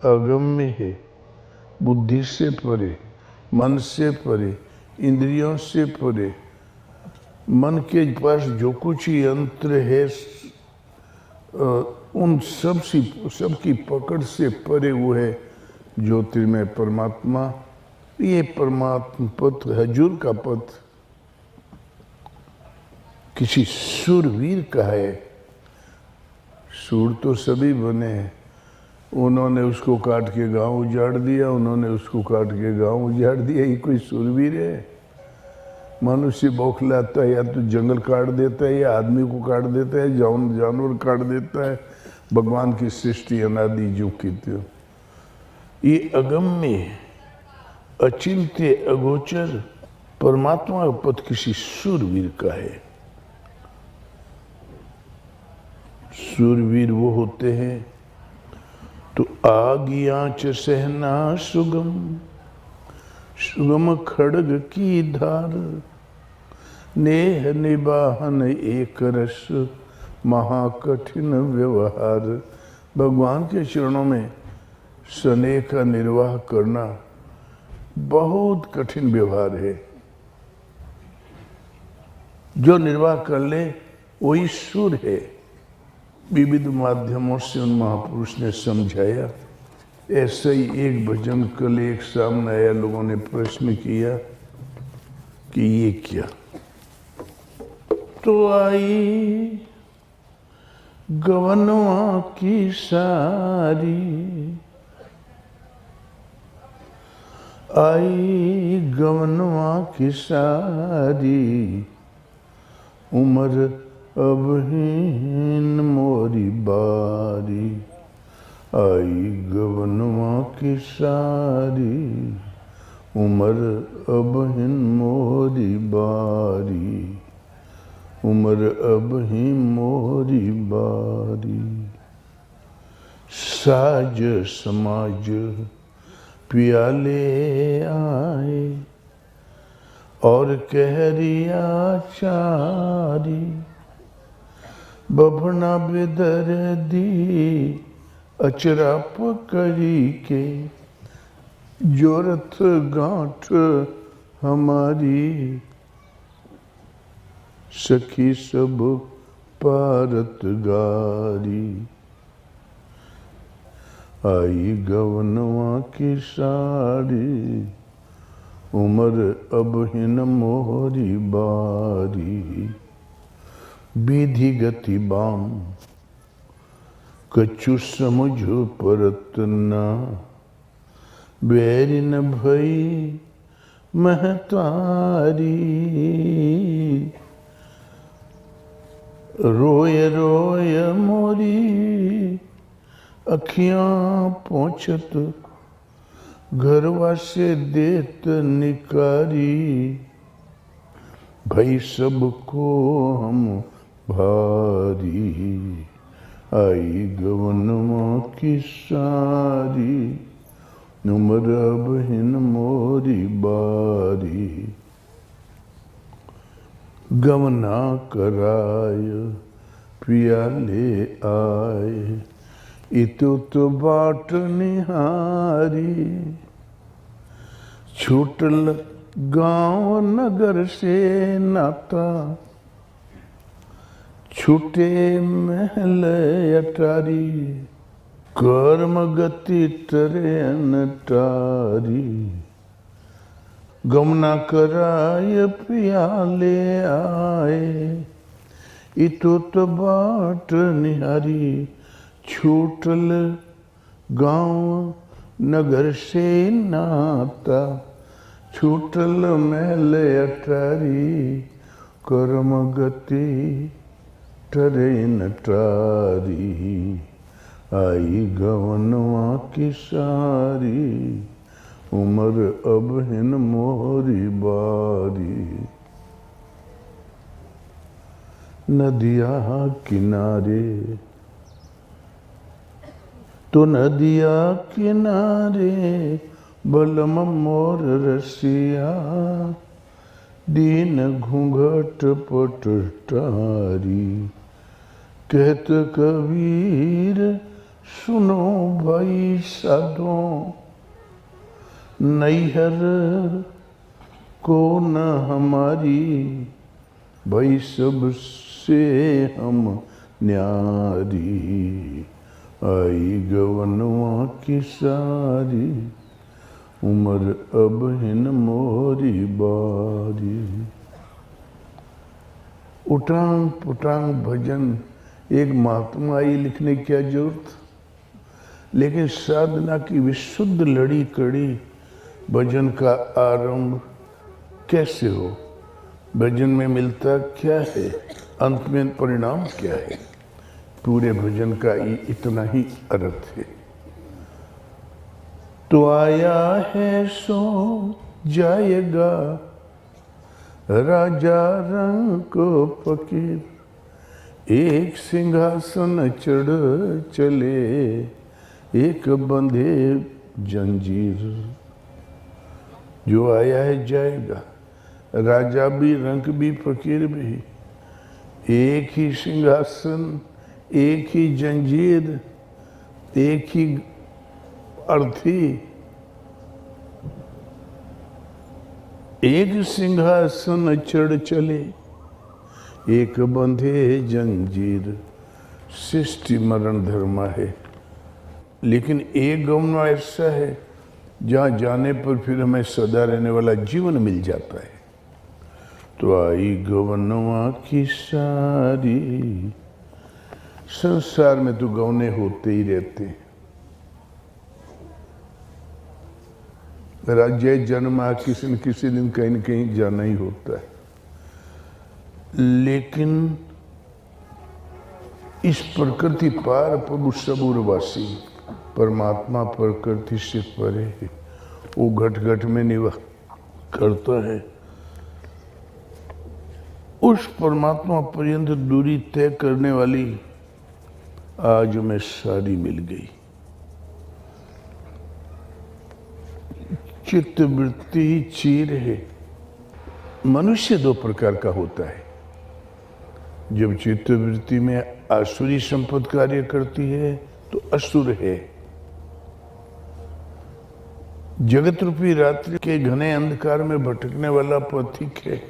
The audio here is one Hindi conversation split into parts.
अगम्य है, बुद्धि से परे, मन से परे, इंद्रियों से परे। मन के पास जो कुछ यंत्र है उन सब की पकड़ से परे वो है ज्योतिर्मय परमात्मा। ये परमात्मा पथ, हजूर का पथ किसी सूरवीर का है। सूर तो सभी बने हैं, उन्होंने उसको काट के गांव उजाड़ दिया, उन्होंने उसको काट के गांव उजाड़ दिया। ये कोई सूरवीर है? मनुष्य बौखलाता है, या तो जंगल काट देता है, या आदमी को काट देता है, जानवर काट देता है। भगवान की सृष्टि अनादि जो की त्यों। ये अगम्य, अचिंत्य, अगोचर परमात्मा का पथ किसी सूरवीर का है। सूरवीर वो होते हैं तो आग आंच सहना सुगम, सुगम खड़ग की धार, नेह निबाहन एक रस, महाकठिन व्यवहार। भगवान के चरणों में स्नेह का निर्वाह करना बहुत कठिन व्यवहार है। जो निर्वाह कर ले वही सूर है। विविध माध्यमों से उन महापुरुष ने समझाया। ऐसा ही एक भजन कल एक सामने आया, लोगों ने प्रश्न किया कि ये क्या? तो आई गवनवा की सारी, आई गवनवा की सारी, उम्र अब हीन मोरी बारी। आई गवनवा की सारी, उम्र अब हीन मोरी बारी, उम्र अब ही मोरी बारी। साज समाज प्याले आए, और कहरिया चारी, बभना बेदर दी अचरा पकड़ी के, जोरथ गांठ हमारी, सखी सब पारत गारी। आई गवनवा की साड़ी, उम्र अब हिन मोहरी बारी। विधि गति बाम कछु समझ परत ना, बैरी न भई महतारी। रोय रोय मोरी अखियां पोंछत, घरवा से देत निकारी। भई सबको हम भारी, आई गवनवा की सारी, उम्र अब हिन मोरी बारी। गवना कराय पियाले आए, इतो तो बाट निहारी। छूटल गांव नगर से नाता, छूटे महल अटारी। कर्म गति टरे अनटारी, गमना कराय पियाले आए, इतो तो बाट निहारी। छूटल गांव नगर से नाता, छूटल महल अटारी। कर्म गति टरे नटारी, आई गवनवा की सारी, उम्र अब हिन मोरी बारी। नदिया किनारे तो नदिया किनारे, बलम मोर रसिया। दीन घूंघट पट टारी, कहत कबीर सुनो भाई साधो, नैहर को न हमारी, भाई सबसे हम न्यारी। आई गवनवा की सारी, उम्र अब हिन मोरी बारी। उटांग पुटांग भजन एक महात्मा आई लिखने की क्या जरूरत, लेकिन साधना की विशुद्ध लड़ी कड़ी भजन का आरंभ कैसे हो, भजन में मिलता क्या है, अंत में परिणाम क्या है, पूरे भजन का इतना ही अर्थ है। तो आया है सो जाएगा, राजा रंग को फकीर, एक सिंहासन चढ़ चले, एक बंधे जंजीर। जो आया है जाएगा, राजा भी रंक भी फकीर भी, एक ही सिंहासन एक ही जंजीर एक ही अर्थी। एक सिंहासन चढ़ चले, एक बंधे जंजीर। सृष्टि मरण धर्म है, लेकिन एक गमन ऐसा है जहाँ जाने पर फिर हमें सदा रहने वाला जीवन मिल जाता है। तो आई गवनवा की सारी, संसार में तो गवने होते ही रहते हैं। राज्य जन्म किसी न किसी दिन कहीं न कहीं जाना ही होता है, लेकिन इस प्रकृति पार प्रभु सबूरवासी परमात्मा प्रकृति से परे है। वो घट घट में निवास करता है। उस परमात्मा पर्यंत दूरी तय करने वाली आज हमें सारी मिल गई। चित्त वृत्ति ही चीर है। मनुष्य दो प्रकार का होता है। जब चित्त वृत्ति में आसुरी संपद कार्य करती है तो असुर है। जगत रूपी रात्रि के घने अंधकार में भटकने वाला पथिक है।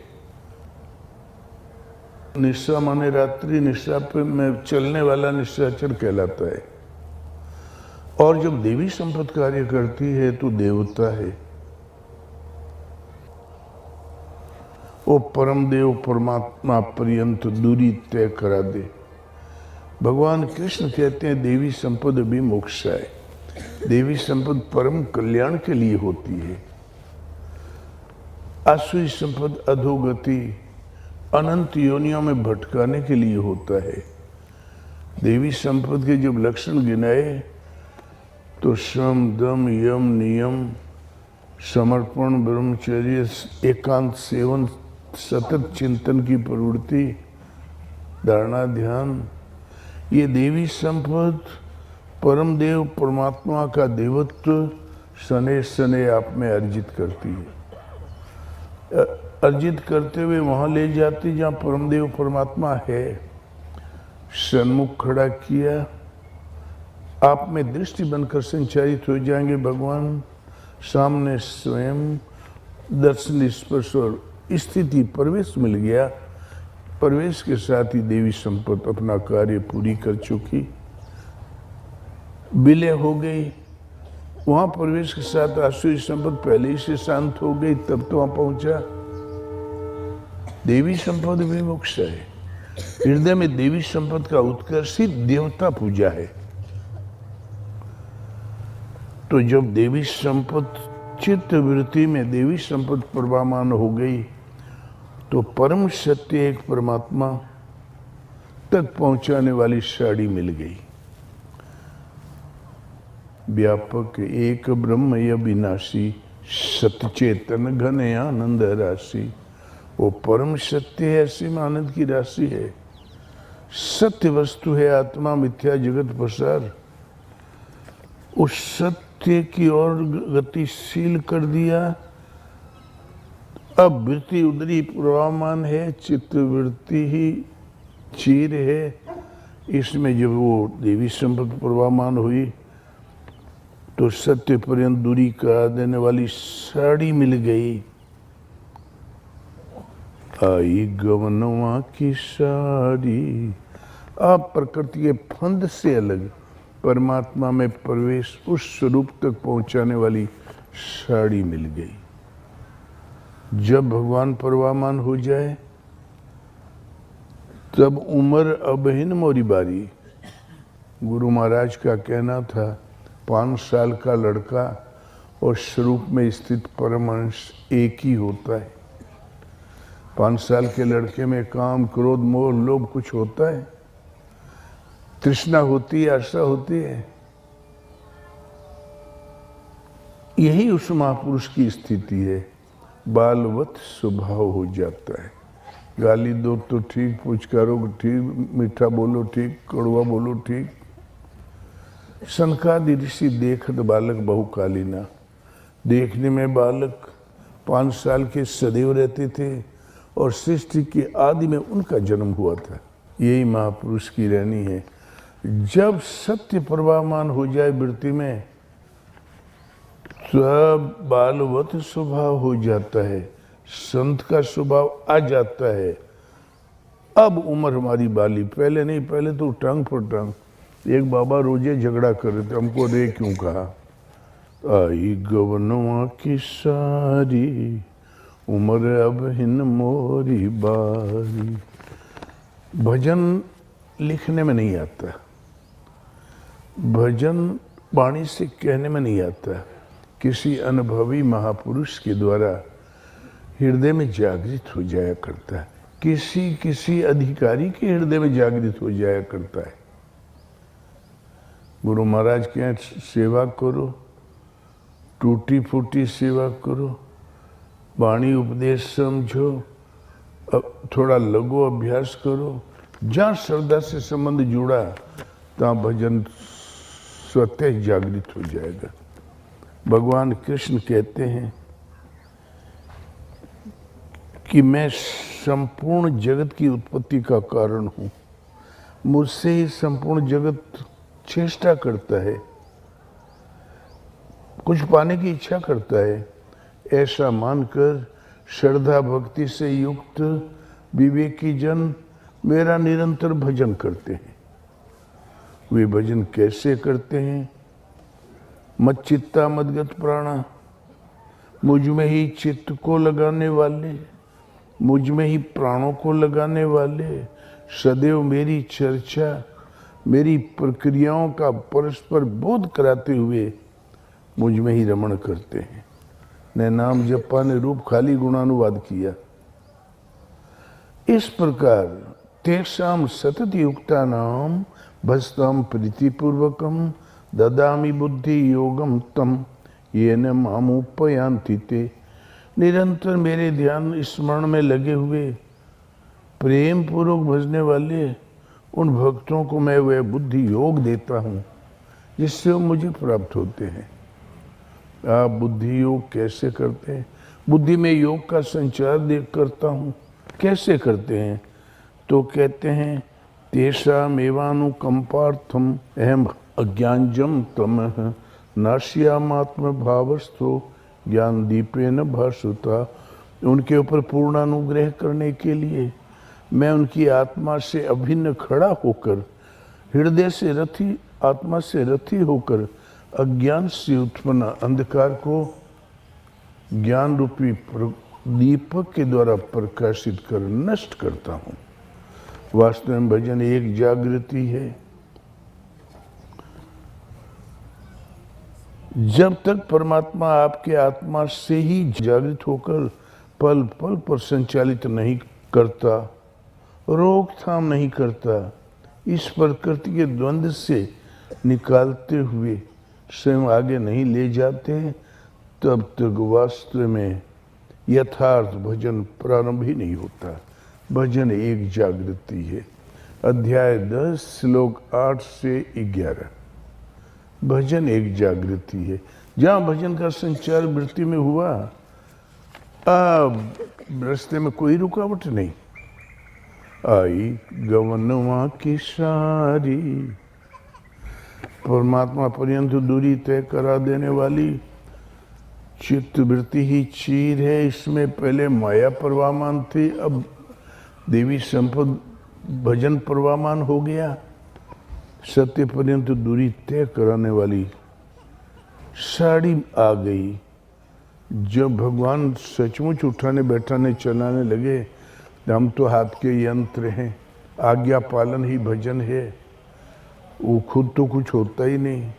निशा माने रात्रि, निशा पे में चलने वाला निशाचर कहलाता है। और जब देवी संपद कार्य करती है तो देवता है। वो परम देव परमात्मा पर्यंत दूरी तय करा दे। भगवान कृष्ण कहते हैं देवी संपद भी मोक्ष है। देवी संपद परम कल्याण के लिए होती है। आसुरी संपद अधोगति अनंत योनियों में भटकाने के लिए होता है। देवी संपद के जब लक्षण गिनाए तो श्रम दम यम नियम समर्पण ब्रह्मचर्य एकांत सेवन सतत चिंतन की प्रवृत्ति धारणा ध्यान, ये देवी संपद परम देव परमात्मा का देवत्व सने सने आप में अर्जित करती है। अर्जित करते हुए वहां ले जाती जहां परम देव परमात्मा है। सन्मुख खड़ा किया, आप में दृष्टि बनकर संचारित हो जाएंगे भगवान। सामने स्वयं दर्शन स्पर्श और स्थिति प्रवेश मिल गया। प्रवेश के साथ ही देवी संपद अपना कार्य पूरी कर चुकी, विलय हो गई। वहां प्रवेश के साथ आसुरी संपद पहले ही से शांत हो गई, तब तो वहां पहुंचा। देवी संपद भी मोक्ष है। हृदय में देवी संपद का उत्कर्षित देवता पूजा है। तो जब देवी संपद चित्त वृत्ति में देवी संपद प्रवाहमान हो गई तो परम सत्य एक परमात्मा तक पहुंचाने वाली साड़ी मिल गई। व्यापक एक ब्रह्म अविनाशी सतचेतन घन आनंद राशि। वो परम सत्य है, असीम आनंद की राशि है। सत्य वस्तु है, आत्मा मिथ्या जगत प्रसार। उस सत्य की ओर गतिशील कर दिया। अब वृत्ति उदरी प्रवाहमान है, चित्त वृत्ति ही चीर है। इसमें जब वो देवी संपत्ति प्रवाहमान हुई तो सत्य पर्यंत दूरी करा देने वाली साड़ी मिल गई। आई गवनवा की साड़ी। आप प्रकृति के फंद से अलग परमात्मा में प्रवेश उस स्वरूप तक पहुंचाने वाली साड़ी मिल गई। जब भगवान प्रवाहमान हो जाए तब उम्र अबहिन मोरी बारी। गुरु महाराज का कहना था 5 साल का लड़का और स्वरूप में स्थित परमहंस एक ही होता है। 5 साल के लड़के में काम, क्रोध, मोह, लोभ कुछ होता है? तृष्णा होती है, आशा होती है? यही उस महापुरुष की स्थिति है। बालवत स्वभाव हो जाता है। गाली दो तो ठीक, पुचकारो ठीक, मीठा बोलो ठीक, कड़वा बोलो ठीक। सनकादि ऋषि देखत बालक बहु कालीना। देखने में बालक 5 साल के सदैव रहते थे और सृष्टि के आदि में उनका जन्म हुआ था। यही महापुरुष की रहनी है। जब सत्य प्रवाहमान हो जाए वृत्ति में तब बालवत स्वभाव हो जाता है, संत का स्वभाव आ जाता है। अब उम्र हमारी बाली, पहले नहीं, पहले तो टंग पर टंग। एक बाबा रोजे झगड़ा कर रहे थे, हमको रे क्यों कहा? आई गवनवा की सारी, उम्र अब हिन मोरी बारी। भजन लिखने में नहीं आता, भजन वाणी से कहने में नहीं आता, किसी अनुभवी महापुरुष के द्वारा हृदय में जागृत हो जाया करता है। किसी अधिकारी के हृदय में जागृत हो जाया करता है। गुरु महाराज के यहाँ सेवा करो, टूटी फूटी सेवा करो, वाणी उपदेश समझो, थोड़ा लघु अभ्यास करो। जहाँ श्रद्धा से संबंध जुड़ा तहाँ भजन स्वतः जागृत हो जाएगा। भगवान कृष्ण कहते हैं कि मैं संपूर्ण जगत की उत्पत्ति का कारण हूँ, मुझसे ही संपूर्ण जगत चेष्टा करता है, कुछ पाने की इच्छा करता है। ऐसा मानकर श्रद्धा भक्ति से युक्त विवेकी जन मेरा निरंतर भजन करते हैं। वे भजन कैसे करते हैं? मच्चित्ता मदगत प्राणा, मुझ में ही चित्त को लगाने वाले, मुझ में ही प्राणों को लगाने वाले, सदैव मेरी चर्चा, मेरी प्रक्रियाओं का परस्पर बोध कराते हुए मुझ में ही रमण करते हैं। ने नाम जपा ने रूप खाली गुणानुवाद किया। इस प्रकार तेषाम सतत युक्ता नाम भस्ताम प्रीतिपूर्वकम ददामि बुद्धि योगम तम येन मामुपयांति ते। निरंतर मेरे ध्यान स्मरण में लगे हुए प्रेम पूर्वक भजने वाले उन भक्तों को मैं वह बुद्धि योग देता हूँ जिससे वो मुझे प्राप्त होते हैं। आप बुद्धि योग कैसे करते हैं? बुद्धि में योग का संचार करता हूँ। कैसे करते हैं? तो कहते हैं तेषाम एवानुकंपार्थम अहम अज्ञानजम तमः नाश्यामात्म भावस्थो ज्ञान दीपेन भासुता। उनके ऊपर पूर्ण अनुग्रह करने के लिए मैं उनकी आत्मा से अभिन्न खड़ा होकर, हृदय से रथी, आत्मा से रथी होकर अज्ञान से उत्पन्न अंधकार को ज्ञान रूपी दीपक के द्वारा प्रकाशित कर नष्ट करता हूँ। वास्तव में भजन एक जागृति है। जब तक परमात्मा आपके आत्मा से ही जागृत होकर पल पल पर संचालित नहीं करता, रोकथाम नहीं करता, इस प्रकृति के द्वंद्व से निकालते हुए स्वयं आगे नहीं ले जाते, तब तक वास्तव में यथार्थ भजन प्रारंभ ही नहीं होता। भजन एक जागृति है। अध्याय 10 श्लोक 8 से 11। भजन एक जागृति है। जहाँ भजन का संचार वृत्ति में हुआ, अब रास्ते में कोई रुकावट नहीं। आई गवनवा की सारी, परमात्मा पर्यंत दूरी तय करा देने वाली चित्त वृत्ति ही चीर है। इसमें पहले माया प्रवाहमान थी, अब देवी संपद भजन प्रवाहमान हो गया। सत्य पर्यंत दूरी तय कराने वाली साड़ी आ गई। जब भगवान सचमुच उठाने बैठाने चलाने लगे, हम तो हाथ के यंत्र हैं, आज्ञा पालन ही भजन है, वो खुद तो कुछ होता ही नहीं।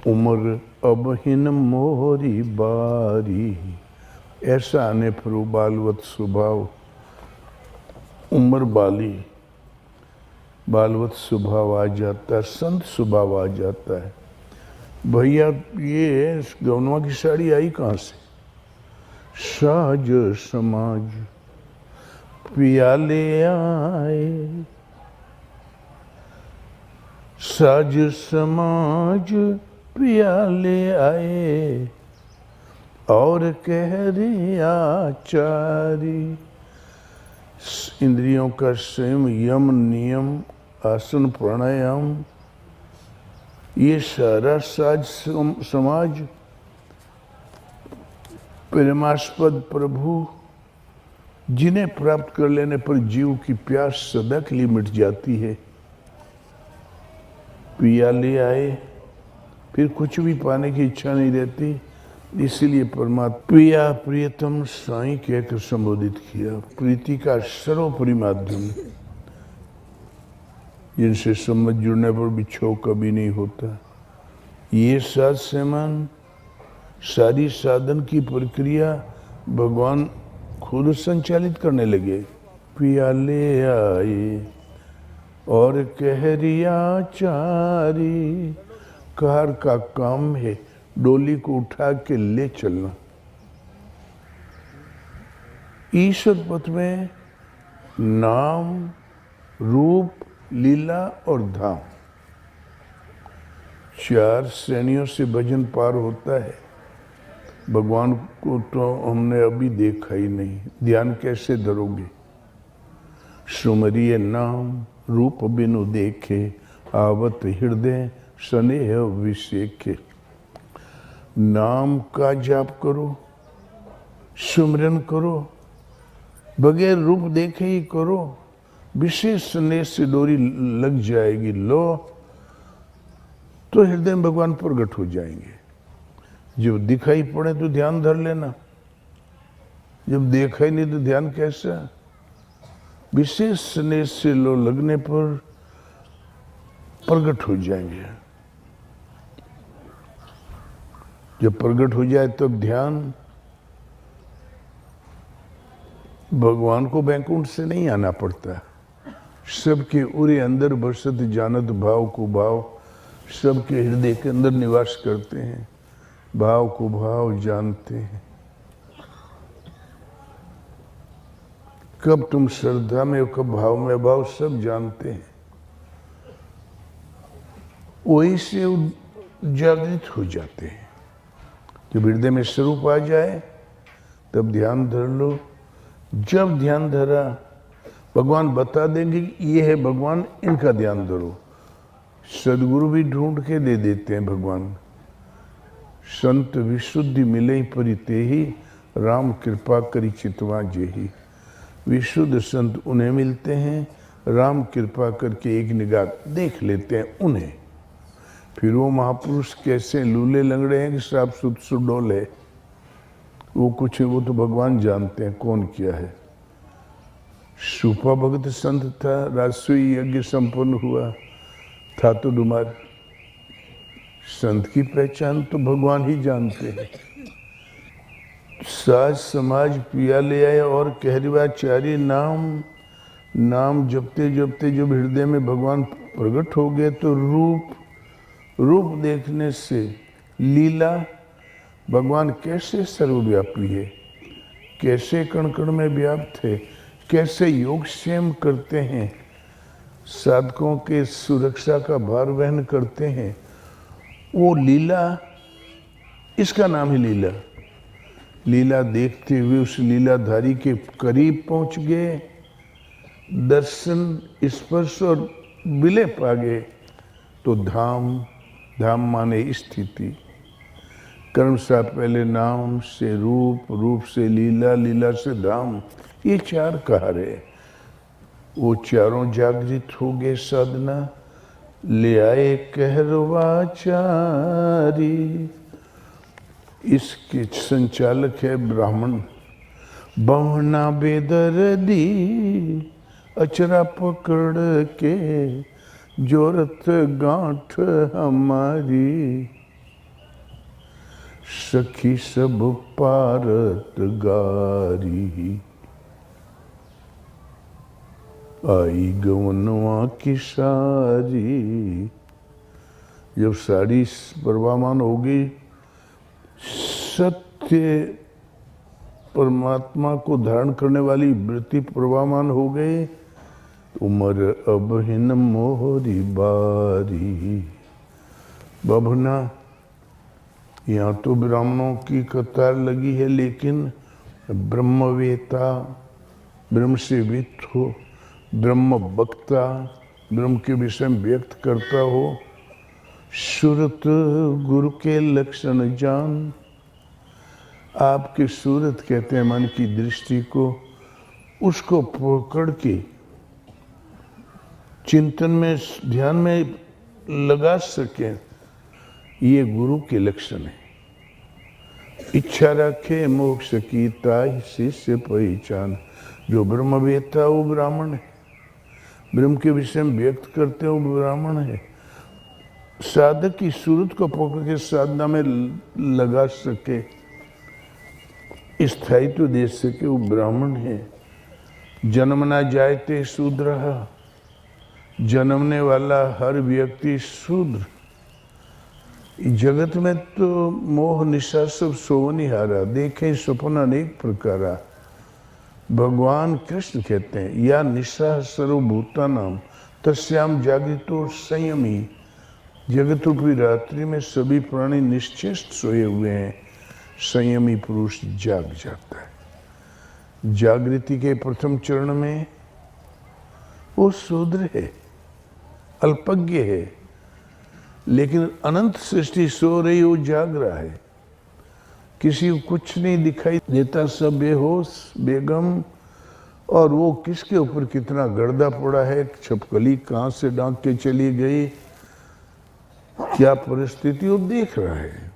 उम्र अब हिन मोरी बारी, ऐसा आने पर बालवत स्वभाव, उम्र बाली बालवत स्वभाव आ जाता है, संत स्वभाव आ जाता है। भैया ये गौनवा की साड़ी आई कहाँ से? साज समाज पियाले आए, साज समाज पियाले आए, और कह रही आचारी। इंद्रियों का संयम, यम नियम, आसन प्राणायाम, ये सारा साज समाज प्रेमास्पद प्रभु, जिन्हें प्राप्त कर लेने पर जीव की प्यास सदा के लिए मिट जाती है। पिया ले आए, फिर कुछ भी पाने की इच्छा नहीं रहती। इसीलिए परमात्मा प्रिया प्रियतम साईं कहकर संबोधित किया। प्रीति का सर्वोपरि माध्यम, जिनसे समझ जुड़ने पर भी क्षोभ कभी नहीं होता। ये साध समान सारी साधन की प्रक्रिया भगवान खुद संचालित करने लगे। पिया ले आए और कह रिया चारी, कार का काम है डोली को उठा के ले चलना। ईश्वर पथ में नाम, रूप, लीला और धाम, चार श्रेणियों से भजन पार होता है। भगवान को तो हमने अभी देखा ही नहीं, ध्यान कैसे धरोगे? सुमरिय नाम रूप बिनु देखे, आवत हृदय स्नेह अभिषेके। नाम का जाप करो, सुमरन करो, बगैर रूप देखे ही करो, विशेष स्नेह से डोरी लग जाएगी। लो तो हृदय में भगवान प्रकट हो जाएंगे। जब दिखाई पड़े तो ध्यान धर लेना, जब देखा ही नहीं तो ध्यान कैसा? विशेष स्नेह से लो लगने पर प्रकट हो जाएंगे। जब प्रकट हो जाए तब ध्यान भगवान को बैकुंठ से नहीं आना पड़ता। सबके उरे अंदर बसत जानत भाव को भाव, सबके हृदय के अंदर निवास करते हैं, भाव को भाव जानते हैं। कब तुम श्रद्धा में, कब भाव में, भाव सब जानते हैं। वही से जागृत हो जाते हैं। जब हृदय में स्वरूप आ जाए तब ध्यान धर लो। जब ध्यान धरा भगवान बता देंगे कि ये है भगवान, इनका ध्यान धरो। सदगुरु भी ढूंढ के दे देते हैं भगवान। संत विशुद्धि मिले परिते ही, राम कृपा करी चितवा जेही। विशुद्ध संत उन्हें मिलते हैं, राम कृपा करके एक निगाह देख लेते हैं उन्हें। फिर वो महापुरुष कैसे लूले लंगड़े हैं कि साफ सुडोल है, वो कुछ है, वो तो भगवान जानते हैं कौन क्या है। सुपा भगत संत था, राजसूय यज्ञ संपन्न हुआ था तो डुमार। संत की पहचान तो भगवान ही जानते हैं। साज समाज पिया ले आए और कहरिवाचारी नाम, नाम जपते जपते जब हृदय में भगवान प्रकट हो गए तो रूप देखने से लीला, भगवान कैसे सर्वव्यापी है, कैसे कण कण में व्याप्त है, कैसे योग क्षेम करते हैं, साधकों के सुरक्षा का भार वहन करते हैं। वो लीला, इसका नाम ही लीला। लीला देखते हुए उस लीलाधारी के करीब पहुंच गए दर्शन स्पर्श और विलेप आ गए तो धाम, धाम माने स्थिति। कर्म से पहले नाम, से रूप, रूप से लीला, लीला से धाम, ये चार कहा रहे। वो चारों जागृत हो गए साधना, ले आए कहरवाचारी। इसके संचालक है ब्राह्मण। बवना बेदर्दी अचरा पकड़ के, जोरत गांठ हमारी, सखी सब पारत गारी। आई गवनवा की सारी। जब साड़ी प्रवाहमान हो गई, सत्य परमात्मा को धारण करने वाली वृत्ति प्रवाहमान हो गई, उमर अब हिन मोहरी बारी। बभना, यहाँ तो ब्राह्मणों की कतार लगी है, लेकिन ब्रह्मवेता, ब्रह्म से वित्त हो, ब्रह्म वक्ता, ब्रह्म के विषय में व्यक्त करता हो, सूरत गुरु के लक्षण जान। आपकी सूरत कहते हैं मन की दृष्टि को, उसको पकड़ के चिंतन में, ध्यान में लगा सके, ये गुरु के लक्षण है। इच्छा रखे मोक्ष की ताई शिष्य पहचान। जो ब्रह्मवेत्ता वो ब्राह्मण है, ब्रह्म के विषय में व्यक्त करते हो ब्राह्मण है। साधक की सूरत को पकड़ के साधना में लगा सके, स्थायित्व दे सके, वो ब्राह्मण है। जन्म ना जायते शूद्र, जन्मने वाला हर व्यक्ति शूद्र। जगत में तो मोह निशा सब सोवनिहारा, देखे सपना अनेक प्रकारा। भगवान कृष्ण कहते हैं, या निशा सर्वभूता नाम तस्याम जागृतो संयमी। जगत रूपी रात्रि में सभी प्राणी निश्चेष्ट सोए हुए हैं, संयमी पुरुष जाग जाता है। जागृति के प्रथम चरण में वो शूद्र है, अल्पज्ञ है, लेकिन अनंत सृष्टि सो रही, वो जाग रहा है। किसी को कुछ नहीं दिखाई देता, सब बेहोश बेगम, और वो किसके ऊपर कितना गर्दा पड़ा है, छपकली कहाँ से डांक के चली गई, क्या परिस्थिति वो देख रहा है।